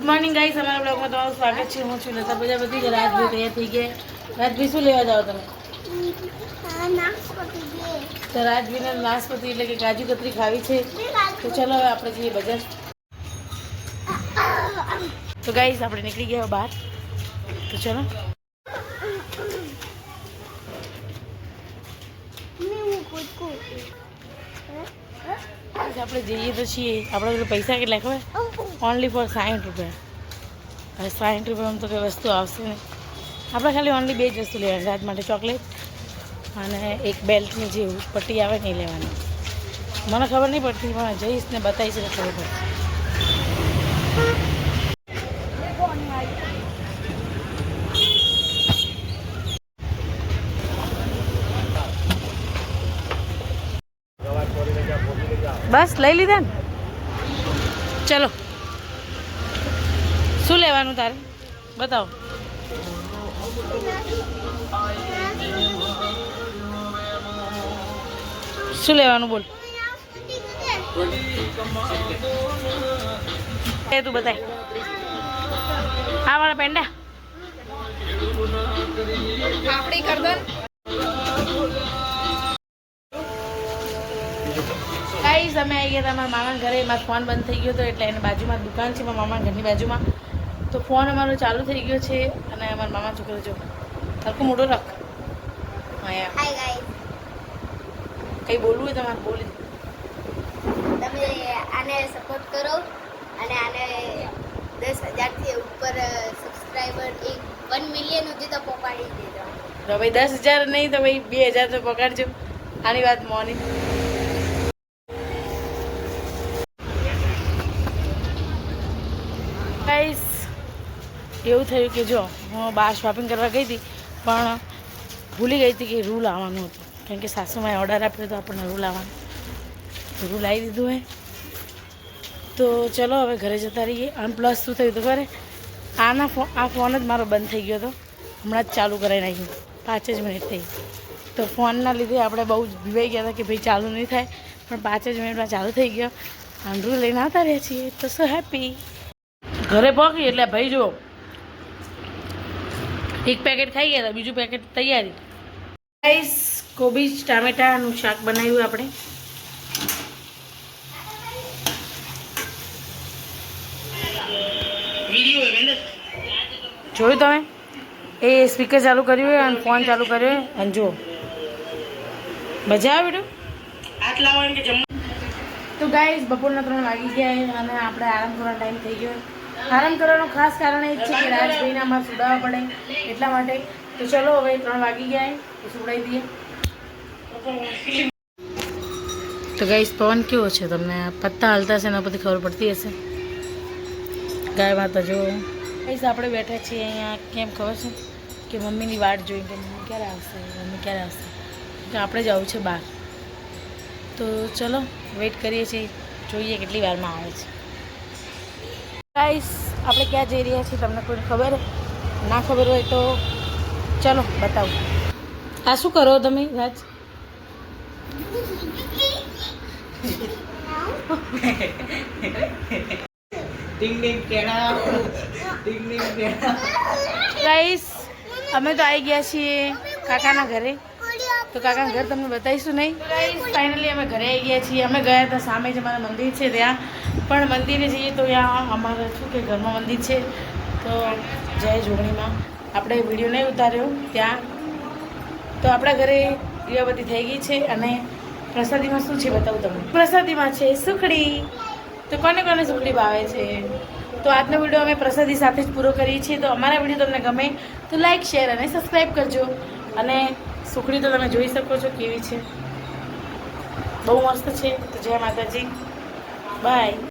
Morning guys, અમારા બ્લોગમાં તમારું સ્વાગત છે. હું છું લતા પ્રજાપતિ. રાજભાઈ તૈયાર થઈ ગયા. રાજભાઈ શું લેવા જાઓ તમે? તો રાજભાઈને નાશપતિ એટલે કે કાજુ કતરી ખાવી છે. તો ચલો હવે આપણે જઈએ બજાર. તો ગાઈસ આપણે નીકળી ગયા બહાર. તો ચલો આપણે જઈએ તો છીએ. આપણે પૈસા કેટલા ખબર? ઓનલી ફોર 60 રૂપિયા. હવે 60 રૂપિયામાં તો કંઈ વસ્તુ આવશે નહીં. આપણે ખાલી ઓનલી 2 જ વસ્તુ લેવાની. રાત માટે ચોકલેટ અને એક બેલ્ટની જે પટ્ટી આવે નહીં લેવાની. મને ખબર નહીં પડતી, પણ જઈશ ને બતાવીશ એટલે ખબર પડશે. બસ લઈ લીધા ને? ચલો, શું લેવાનું તારે બતાવો. શું લેવાનું બોલ. એ તું બતાય. હા મારા પેંડા આપણી કર દો. ગાઈસ અમે આવી ગયા હતા અમારા મામાના ઘરે. મારો ફોન બંધ થઈ ગયો હતો એટલે એની બાજુમાં દુકાન છે મારા મામાના ઘરની બાજુમાં. તો ફોન અમારો ચાલુ થઈ ગયો છે અને અમારા મામા છોકરો જો હરખું મોટો રાખ. કંઈ બોલવું હોય તમારે બોલી. તમે આને સપોર્ટ કરો અને આને 10,000થી ઉપર સબસ્ક્રાઈબર 1 મિલિયન સુધી તો પહોંચાડી દેજો. તો ભાઈ 10,000 નહીં તો ભાઈ 2,000 તો પકડજો. આની વાત મોની. ગાઈસ એવું થયું કે જો હું બહાર શોપિંગ કરવા ગઈ હતી પણ ભૂલી ગઈ હતી કે રૂ લાવવાનું હતું. કારણ કે સાસુમાએ ઓર્ડર આપ્યો તો આપણને રૂ લાવવાનું. રૂ લાવી દીધું હોય. તો ચલો હવે ઘરે જતા રહીએ. અને પ્લસ શું થયું હતું ખબર? આ ફોન જ મારો બંધ થઈ ગયો હતો. હમણાં જ ચાલુ કરાવી નાખ્યું. 5 જ મિનિટ થઈ. તો ફોનના લીધે આપણે બહુ જ ભીવાઈ ગયા હતા કે ભાઈ ચાલુ નહીં થાય, પણ 5 જ મિનિટમાં ચાલુ થઈ ગયો. અને રૂ લઈને આવતા રહ્યા છીએ. તો સો હેપી. ઘરે પહોંચી એટલે ભાઈ જુઓ, એક પેકેટ ખાઈ ગયા હતા, બીજું પેકેટ તૈયારી. ગાઈસ કોબીજ ટામેટાનું શાક બનાવ્યું આપણે. જોયું તમે? એ સ્પીકર ચાલુ કર્યું હોય અને ફોન ચાલુ કર્યો હોય અને જો મજા આવે બેટું. હાથ લાવવાનું કે જમવું. તો ગાઈસ બપોરના 3 વાગી ગયા અને આપણે આરામ કરવાનો ટાઈમ થઈ ગયો. આરામ કરવાનું ખાસ કારણ એ જ છે કે રાજભાઈને અમારે સુડાવવા પડે એટલા માટે. તો ચલો હવે 3 વાગી ગયા એ સુડાવી દઈએ. તો ગાઈસ પવન કેવો છે તમને પત્તા હાલતા છે એના પરથી ખબર પડતી હશે. ગાય માતા જો ગાઈસ આપણે બેઠા છીએ અહીંયા. કેમ ખબર છે કે મમ્મીની વાટ જોઈ કે મમ્મી ક્યારે આવશે, મમ્મી ક્યારે આવશે. કે આપણે જવું છે બહાર. તો ચલો વેઇટ કરીએ છીએ, જોઈએ કેટલી વારમાં આવે છે. ગાઈસ આપણે ક્યાં જઈ રહ્યા છીએ તમને કોઈ ખબર ના ખબર હોય તો ચલો બતાવું. આ શું કરો તમે રાજ? ગાઈસ અમે તો આવી ગયા છીએ કાકાના ઘરે. તો કાકાના ઘર તમને બતાવીશું નહીં. ગાઈસ ફાઇનલી અમે ઘરે આવી ગયા છીએ. અમે ગયા હતા સામે જ અમારા મંદિર છે ત્યાં, પણ મંદિરે જઈએ તો ત્યાં અમારે શું કે ઘરમાં મંદિર છે તો જય જોગણીમાં આપણે વિડીયો નહીં ઉતાર્યો ત્યાં. તો આપણા ઘરે દીવાબત્તી થઈ ગઈ છે અને પ્રસાદીમાં શું છે બતાવું તમને. પ્રસાદીમાં છે સુખડી. તો કોને કોને સુખડી ભાવે છે? તો આજનો વિડીયો અમે પ્રસાદી સાથે જ પૂરો કરીએ છીએ. તો અમારા વિડીયો તમને ગમે તો લાઈક, શેર અને સબસ્ક્રાઈબ કરજો. અને સુખડી તો તમે જોઈ શકો છો કેવી છે, બહુ મસ્ત છે. તો જય માતાજી, બાય.